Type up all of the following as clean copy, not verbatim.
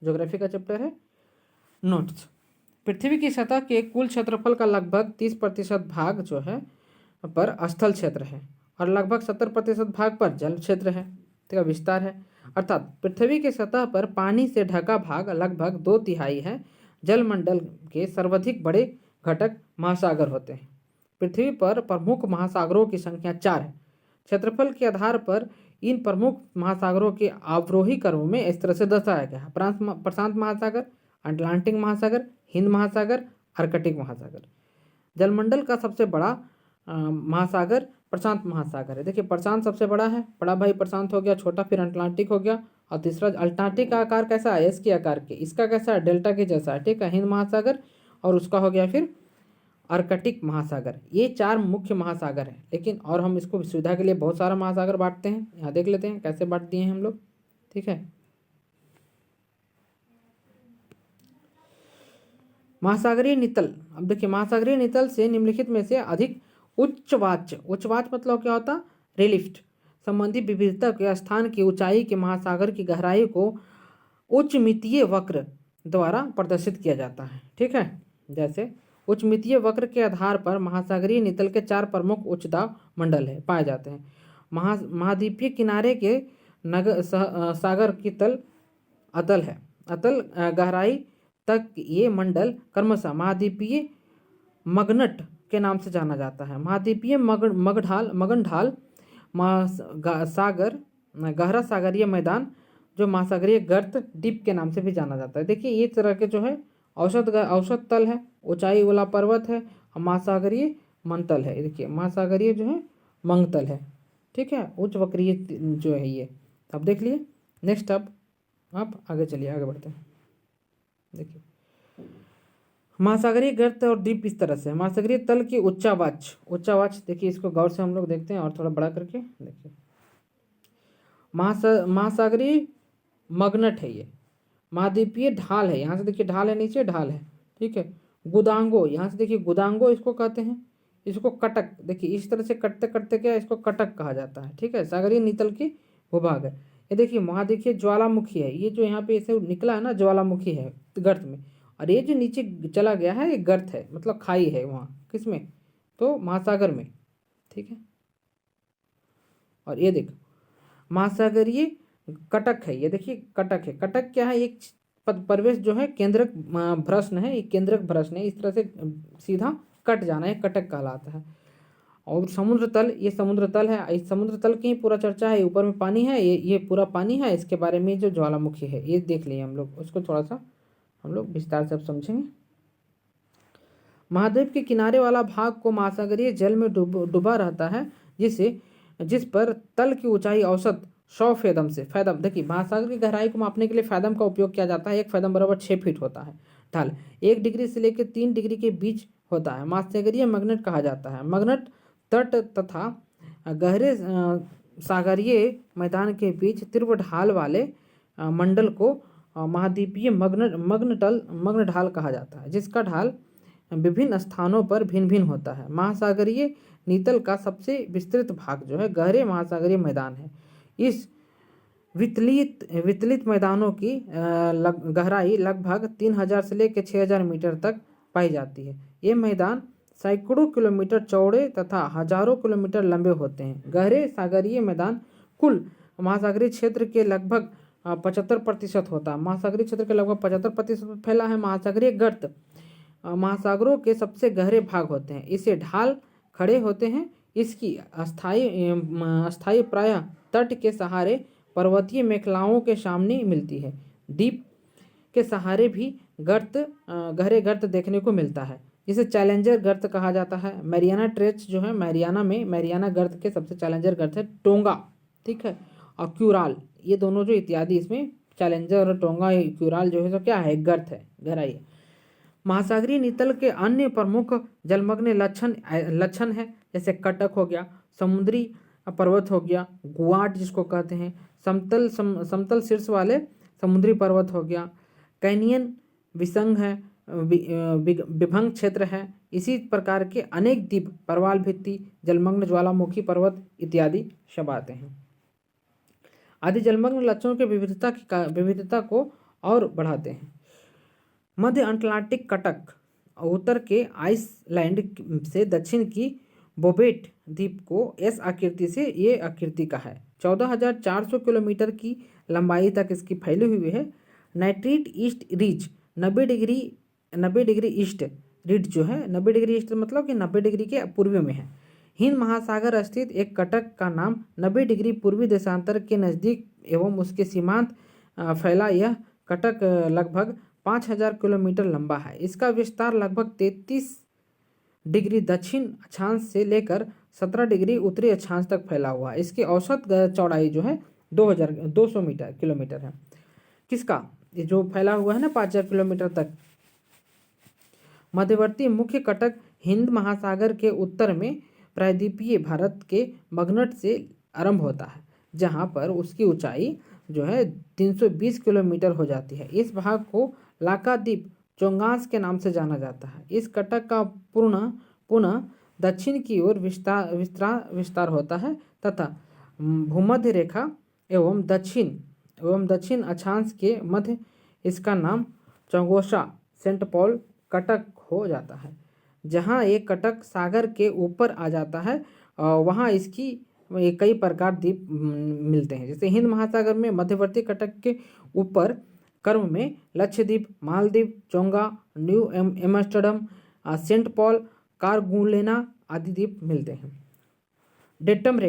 Geography का chapter है। Notes. पृथ्वी की सतह के कुल क्षेत्रफल का लगभग 30% भाग जो है पर स्थल क्षेत्र है और लगभग 70% भाग पर जल क्षेत्र है, इसका विस्तार है। अर्थात पृथ्वी की सतह पर पानी से ढका भाग लगभग 2/3 है। जलमंडल के सर्वाधिक बड़े घटक महासागर होते हैं। पृथ्वी पर प्रमुख महासागरों की संख्या 4 है। क्षेत्रफल के आधार पर इन प्रमुख महासागरों के अवरोही क्रम में इस तरह से दर्शाया गया है। प्रशांत महासागर, अटलांटिक महासागर, हिंद महासागर, आर्कटिक महासागर। जलमंडल का सबसे बड़ा महासागर प्रशांत महासागर है। देखिए प्रशांत सबसे बड़ा है, बड़ा भाई प्रशांत हो गया, छोटा फिर अटलांटिक हो गया और तीसरा अटलांटिक का आकार कैसा है, एस के आकार के, इसका कैसा है, डेल्टा के जैसा है, ठीक है। हिंद महासागर और उसका हो गया फिर आर्कटिक महासागर। ये 4 मुख्य महासागर हैं, लेकिन और हम इसको सुविधा के लिए बहुत सारा महासागर बांटते हैं। यहाँ देख लेते हैं कैसे बांट दिए हैं हम लोग, ठीक है। महासागरीय नितल। अब देखिए महासागरीय नितल से निम्नलिखित में से अधिक उच्चवाच मतलब क्या होता, रिलिफ्ट संबंधी विविधता के स्थान की ऊंचाई के महासागर की गहराई को उच्चमितीय वक्र द्वारा प्रदर्शित किया जाता है, ठीक है। जैसे उच्चमितीय वक्र के आधार पर महासागरीय नितल के 4 प्रमुख उच्चदाब मंडल है पाए जाते हैं। महाद्वीपीय किनारे के सागर की तल अतल है, अतल गहराई तक ये मंडल क्रमशः महाद्वीपीय मगनट के नाम से जाना जाता है। महाद्वीपीय मगनढाल सागर गहरा सागरीय मैदान जो महासागरीय गर्त डीप के नाम से भी जाना जाता है। देखिए ये तरह के जो है औसत तल है, ऊंचाई वाला पर्वत है, और महासागरीय मंतल है। देखिए महासागरीय जो है मंगतल है, ठीक है, उच्च वक्रीय जो है ये। अब देख लिए नेक्स्ट। अब आप आगे चलिए, आगे बढ़ते हैं। देखिए महासागरीय गर्त और द्वीप इस तरह से। महासागरीय तल की उच्चावाच देखिए, इसको गौर से हम लोग देखते हैं और थोड़ा बड़ा करके देखिए। महासागरीय मगनट है ये। महाद्वीपीय ढाल है, यहाँ से देखिए ढाल है, नीचे ढाल है, ठीक है। गुदांगो, यहाँ से देखिए गुदांगो इसको कहते हैं। इसको कटक, देखिए इस तरह से कटते कटते क्या इसको कटक कहा जाता है, ठीक है। सागरीय नितल की भूभाग है ये। देखिए वहाँ देखिए ज्वालामुखी है, ये जो यहाँ पे ऐसे निकला है ना ज्वालामुखी है गर्त में, और ये जो नीचे चला गया है ये गर्त है, मतलब खाई है वहाँ, किसमें, तो महासागर में, ठीक है। और ये देखो महासागरीय कटक है, ये देखिए कटक है। कटक क्या है, एक प्रवेश जो है केंद्रक भ्रष्ण है, एक केंद्रक भ्रष्ण है, इस तरह से सीधा कट जाना है, कटक कहलाता है। और समुद्र तल, ये समुद्र तल है, इस समुद्र तल की पूरा चर्चा है, ऊपर में पानी है, ये पूरा पानी है, इसके बारे में जो ज्वालामुखी है ये देख लिए हम लोग, उसको थोड़ा सा हम लोग विस्तार से अब समझेंगे। महाद्वीप के किनारे वाला भाग को महासागरीय जल में डूबा रहता है, जिस पर तल की ऊंचाई औसत 100 फैदम से फैदम। देखिए महासागर की गहराई को मापने के लिए फैदम का उपयोग किया जाता है। 1 फैदम बराबर 6 फीट होता है। ढाल 1 डिग्री से लेकर 3 डिग्री के बीच होता है। महासागरीय मगनट कहा जाता है। मगनट तट तथा गहरे सागरीय मैदान के बीच तीव्र ढाल वाले मंडल को महाद्वीपीय मग्न ढाल कहा जाता है, जिसका ढाल विभिन्न स्थानों पर भिन्न भिन्न होता है। महासागरीय नितल का सबसे विस्तृत भाग जो है गहरे महासागरीय मैदान है। इस वितलित मैदानों की गहराई लगभग 3000 से लेकर 6000 मीटर तक पाई जाती है। ये मैदान सैकड़ों किलोमीटर चौड़े तथा हजारों किलोमीटर लंबे होते हैं। गहरे सागरीय मैदान कुल महासागरीय क्षेत्र के लगभग 75% होता है। महासागरीय क्षेत्र के लगभग 75% फैला है। महासागरीय गर्त महासागरों के सबसे गहरे भाग होते हैं। इसे ढाल खड़े होते हैं। इसकी अस्थायी प्रायः तट के सहारे पर्वतीय मेखलाओं के सामने मिलती है। द्वीप के सहारे भी गहरे गर्त देखने को मिलता है, जिसे चैलेंजर गर्त कहा जाता है। मैरियाना ट्रेच जो है मैरियाना गर्त के सबसे चैलेंजर गर्त है टोंगा, ठीक है, और क्यूराल, ये दोनों जो इत्यादि इसमें चैलेंजर और टोंगा क्यूराल जो है तो क्या है, गर्त है, गहराई है। महासागरीय नितल के अन्य प्रमुख जलमग्न लक्षण है, जैसे कटक हो गया, समुद्री पर्वत हो गया, गुआट जिसको कहते हैं, समतल शीर्ष वाले समुद्री पर्वत हो गया, कैनियन विसंग है, विभंग क्षेत्र है। इसी प्रकार के अनेक द्वीप, परवाल भित्ति, जलमग्न ज्वालामुखी पर्वत इत्यादि सब आते हैं। आदि जलमग्न लक्षणों की विविधता को और बढ़ाते हैं। मध्य अटलांटिक कटक उत्तर के आइसलैंड से दक्षिण की बोबेट द्वीप को एस आकृति से ये आकृति का है। 14,400 किलोमीटर की लंबाई तक इसकी फैली हुई है। नाइट्रीट east ridge 90 degree east ridge जो है 90 डिग्री ईस्ट मतलब कि 90 डिग्री के पूर्व में है। हिंद महासागर स्थित एक कटक का नाम 90 डिग्री पूर्वी देशांतर के नज़दीक एवं उसके सीमांत फैला यह कटक लगभग 5,000 किलोमीटर लंबा है। इसका विस्तार लगभग 33 डिग्री दक्षिण अक्षांश से लेकर 17 डिग्री उत्तरी अक्षांश तक फैला हुआ है। इसकी औसत चौड़ाई जो है 2,200 किलोमीटर है। किसका ये जो फैला हुआ है ना 5,000 किलोमीटर तक। मध्यवर्ती मुख्य कटक हिंद महासागर के उत्तर में प्रायद्वीपीय भारत के मगनट से आरंभ होता है, जहाँ पर उसकी ऊंचाई जो है 320 किलोमीटर हो जाती है। इस भाग को लाकाद्वीप चोंगास के नाम से जाना जाता है। इस कटक का पुनः दक्षिण की ओर विस्तार होता है तथा भूमध्य रेखा एवं दक्षिण अक्षांश के मध्य इसका नाम चौगोसा सेंट पॉल कटक हो जाता है। जहाँ एक कटक सागर के ऊपर आ जाता है वहाँ इसकी कई प्रकार द्वीप मिलते हैं। जैसे हिंद महासागर में मध्यवर्ती कटक के ऊपर कर्म में लक्षद्वीप, मालदीव, चोंगा, न्यू एम्स्टर्डम, सेंट पॉल, कारगुलेना आदि द्वीप मिलते हैं। डेटम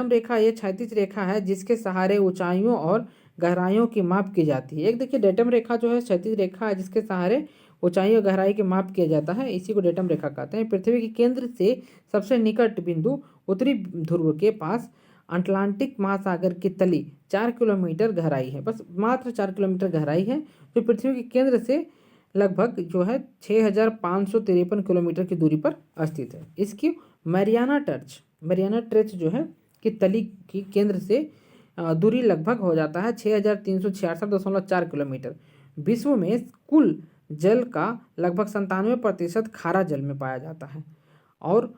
रेखा ये क्षैतिज रेखा है जिसके सहारे ऊंचाइयों और गहराइयों की माप की जाती है। एक देखिए डेटम रेखा जो है क्षैतिज रेखा है जिसके सहारे ऊंचाई और गहराई की माप किया जाता है, इसी को डेटम रेखा कहते हैं। पृथ्वी के केंद्र से सबसे निकट बिंदु उत्तरी ध्रुव के पास अटलांटिक महासागर की तली 4 किलोमीटर गहराई है, बस मात्र 4 किलोमीटर गहराई है, जो पृथ्वी के केंद्र से लगभग जो है 6,553 किलोमीटर की दूरी पर स्थित है। इसकी मैरियाना ट्रेंच जो है कि तली की केंद्र से दूरी लगभग हो जाता है 6,366.4 किलोमीटर। विश्व में कुल जल का लगभग 97% खारा जल में पाया जाता है और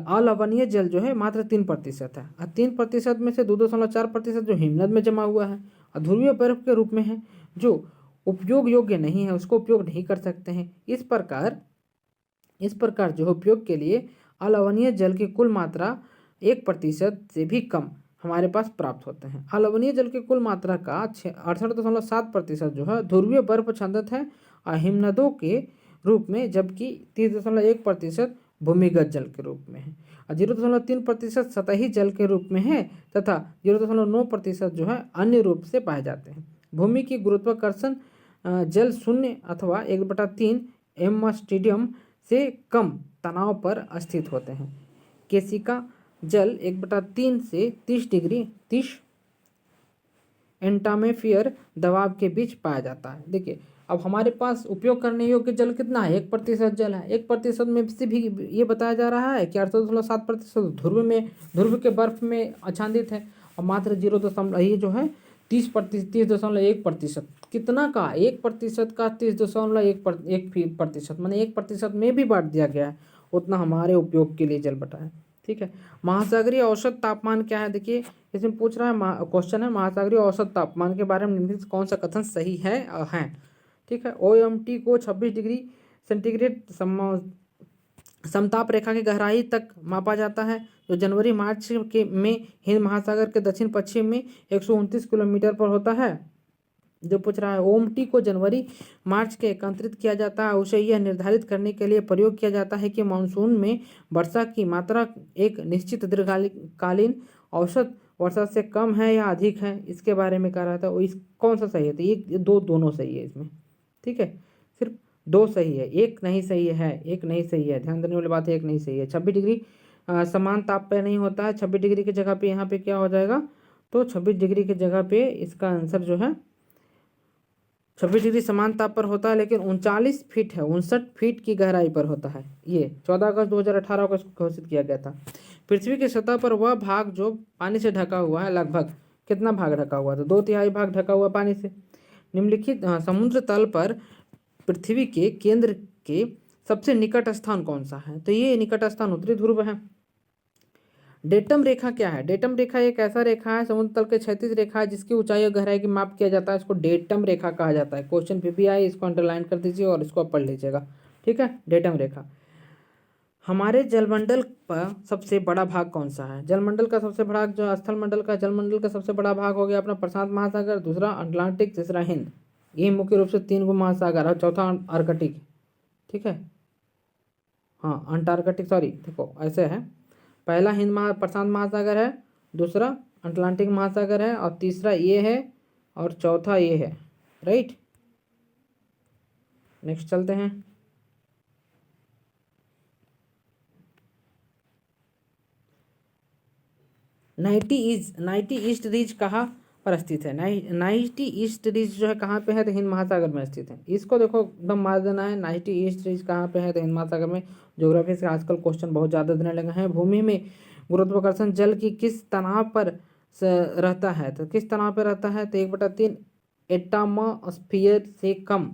अलवणीय जल जो है मात्र 3% है। और 3% में से 2.4% जो हिमनद में जमा हुआ है और ध्रुवीय बर्फ के रूप में है, जो उपयोग योग्य नहीं है, उसको उपयोग नहीं कर सकते हैं। इस प्रकार जो उपयोग के लिए अलवणीय जल की कुल मात्रा 1% से भी कम हमारे पास प्राप्त होते हैं। अलवणीय जल की कुल मात्रा का 68.7% जो है ध्रुवीय बर्फ छंदत है और हिमनदों के रूप में, जबकि 30.1% भूमिगत जल के रूप में है और 0.3% सतही जल के रूप में है तथा 0.9% जो है अन्य रूप से पाए जाते हैं। भूमि की गुरुत्वाकर्षण जल शून्य अथवा 1/3 एमस्टीडियम से कम तनाव पर स्थित होते हैं। केशिका जल 1/3 से 30 एंटामेफियर दबाव के बीच पाया जाता है। देखिए अब हमारे पास उपयोग करने योग्य जल कितना है, 1% जल है। 1% में से भी ये बताया जा रहा है कि 8.7% ध्रुव के बर्फ में आच्छादित है और मात्र 30.1% कितना का 1% का 30.1% माने 1% में भी बांट दिया गया है, उतना हमारे उपयोग के लिए जल बटा है। ठीक है। महासागरीय औसत तापमान क्या है, देखिए इसमें पूछ रहा है क्वेश्चन है महासागरीय औसत तापमान के बारे में निम्नलिखित कौन सा कथन सही है। ठीक है। OMT को 26 डिग्री सेंटीग्रेड समताप रेखा की गहराई तक मापा जाता है, जो जनवरी मार्च में हिंद महासागर के दक्षिण पश्चिम में 129 किलोमीटर पर होता है। जो पूछ रहा है OMT को जनवरी मार्च के एकत्रित किया जाता है, उसे यह निर्धारित करने के लिए प्रयोग किया जाता है कि मानसून में वर्षा की मात्रा एक निश्चित दीर्घकालीन औसत वर्षा से कम है या अधिक है, इसके बारे में कह रहा था। इस कौन सा सही है, तो ये दोनों सही है इसमें। ठीक है, सिर्फ 2 सही है, एक नहीं सही है, ध्यान देने वाली बात है, एक नहीं सही है। 26 डिग्री समान ताप पे नहीं होता है, 26 डिग्री की जगह पे यहाँ पे क्या हो जाएगा, तो 26 डिग्री की जगह पे इसका आंसर जो है 26 डिग्री समान ताप पर होता है, लेकिन 39 फीट है, 59 फीट की गहराई पर होता है। ये 14 अगस्त 2018 को इसको घोषित किया गया था। पृथ्वी की सतह पर वह भाग जो पानी से ढका हुआ है, लगभग कितना भाग ढका हुआ, तो 2/3 भाग ढका हुआ पानी से। निम्नलिखित समुद्र तल पर पृथ्वी के केंद्र के सबसे निकट स्थान कौन सा है, तो ये निकट स्थान उत्तरी ध्रुव है। डेटम रेखा क्या है? डेटम रेखा एक ऐसा रेखा है, समुद्र तल के क्षैतिज रेखा है, जिसकी ऊंचाई और गहराई की माप किया जाता है, इसको डेटम रेखा कहा जाता है। क्वेश्चन फिर भी आए, इसको अंडरलाइन कर दीजिए और इसको आप पढ़ लीजिएगा, ठीक है। डेटम रेखा। हमारे जलमंडल का सबसे बड़ा भाग कौन सा है? जलमंडल का सबसे बड़ा जो स्थल मंडल का जलमंडल का सबसे बड़ा भाग हो गया अपना प्रशांत महासागर, दूसरा अटलांटिक, तीसरा हिंद। ये मुख्य रूप से 3 गो महासागर और चौथा आर्कटिक, ठीक है। हाँ अंटार्कटिक, सॉरी देखो ऐसे है, पहला प्रशांत महासागर है, दूसरा अटलांटिक महासागर है, और तीसरा ये है, और चौथा ये है, राइट। नेक्स्ट चलते हैं। 90 ईस्ट रीज कहाँ पर स्थित है? 90 ईस्ट रीज जो है कहाँ पे है? तो हिंद महासागर में स्थित है। इसको देखो एकदम मार देना है, 90 ईस्ट रीज कहाँ पे है? तो हिंद महासागर में। ज्योग्राफी से आजकल क्वेश्चन बहुत ज़्यादा देने लगे हैं। भूमि में गुरुत्वाकर्षण जल की किस तनाव पर रहता है? तो किस तनाव पर रहता है? तो 1/3 एटमॉस्फेयर से कम,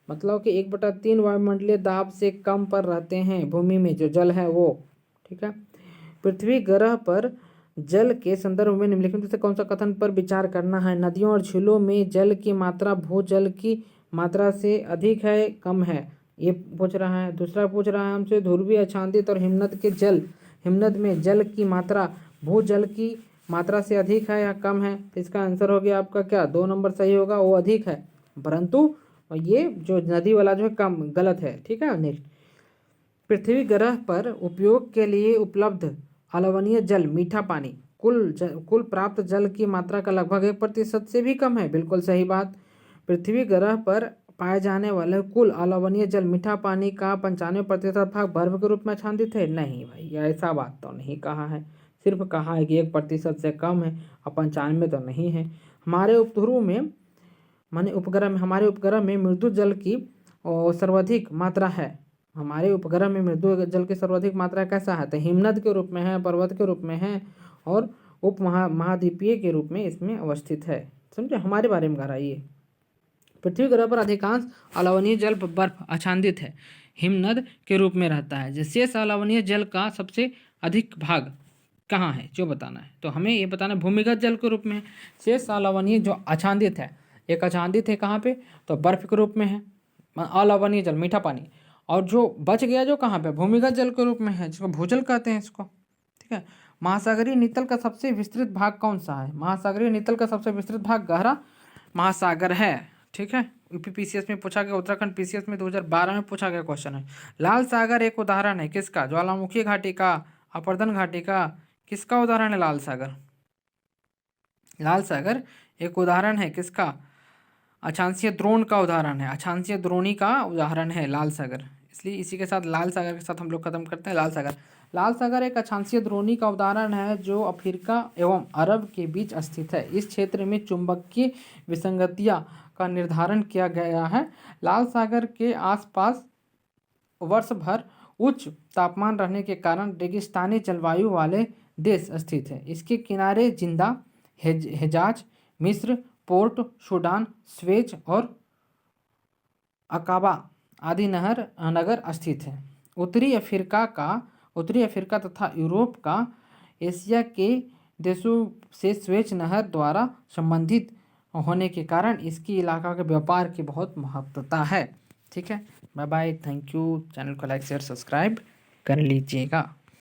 मतलब कि 1/3 वायुमंडलीय दाब से कम पर रहते हैं भूमि में जो जल है वो, ठीक है। पृथ्वी ग्रह पर जल के संदर्भ में निम्नलिखित में से कौन सा कथन पर विचार करना है? नदियों और झीलों में जल की मात्रा भूजल की मात्रा से अधिक है, कम है, ये पूछ रहा है। दूसरा पूछ रहा है हमसे ध्रुवीय, अक्षांतित और हिमनद में जल की मात्रा भूजल की मात्रा से अधिक है या कम है? तो इसका आंसर हो गया आपका क्या? 2 नंबर सही होगा, वो अधिक है, परंतु ये जो नदी वाला जो है कम, गलत है, ठीक है। नेक्स्ट, पृथ्वी ग्रह पर उपयोग के लिए उपलब्ध अलवणीय जल, मीठा पानी, कुल प्राप्त जल की मात्रा का लगभग 1% से भी कम है। बिल्कुल सही बात। पृथ्वी ग्रह पर पाए जाने वाले कुल अलवणीय जल, मीठा पानी का 95% भाग बर्फ के रूप में आच्छादित है। नहीं भाई, ऐसा बात तो नहीं कहा है, सिर्फ कहा है कि 1% से कम है, और 95 तो नहीं है। हमारे उपध्रुव में माने उपग्रह में, हमारे उपग्रह में मृदु जल की सर्वाधिक मात्रा है। हमारे उपग्रह में मृदु जल की सर्वाधिक मात्रा कैसा है? तो हिमनद के रूप में है, पर्वत के रूप में है, और महाद्वीपीय के रूप में इसमें अवस्थित है। समझे, हमारे बारे में गहराइए। पृथ्वी ग्रह पर अधिकांश अलवणीय जल बर्फ आच्छादित है, हिमनद के रूप में रहता है। शेष अलवणीय जल का सबसे अधिक भाग कहाँ है जो बताना है? तो हमें ये बताना भूमिगत जल के रूप में है। शेष अलवणीय जो आच्छादित है, एक आच्छादित है कहाँ पे? तो बर्फ के रूप में है, अलवणीय जल, मीठा पानी। और जो बच गया जो कहाँ पे? भूमिगत जल के रूप में है, जिसको भूजल कहते हैं इसको, ठीक है। महासागरीय नितल का सबसे विस्तृत भाग कौन सा है? महासागरीय नितल का सबसे विस्तृत भाग गहरा महासागर है, ठीक है। यूपी पीसीएस में पूछा गया, उत्तराखंड पीसीएस में 2012 में पूछा गया क्वेश्चन है। लाल सागर एक उदाहरण है किसका? ज्वालामुखी घाटी का, अपर्दन घाटी का, किसका उदाहरण है लाल सागर? लाल सागर एक उदाहरण है किसका? अक्षांशीय द्रोण का उदाहरण है, अक्षांशीय द्रोणी का उदाहरण है लाल सागर। इसलिए इसी के साथ लाल सागर के साथ हम लोग खत्म करते हैं। लाल सागर एक अक्षांशीय द्रोणी का उदाहरण है जो अफ्रीका एवं अरब के बीच स्थित है। इस क्षेत्र में चुंबकीय विसंगतियां का निर्धारण किया गया है। लाल सागर के आसपास वर्ष भर उच्च तापमान रहने के कारण रेगिस्तानी जलवायु वाले देश स्थित है। इसके किनारे जिंदा, हिजाज, मिस्र, पोर्ट सूडान, स्वेज और अकाबा आदि नगर स्थित है। उत्तरी अफ्रीका तथा यूरोप का एशिया के देशों से स्वेज नहर द्वारा संबंधित होने के कारण इसकी इलाका के व्यापार की बहुत महत्वता है, ठीक है। Bye bye, thank you. Channel को लाइक शेयर सब्सक्राइब कर लीजिएगा।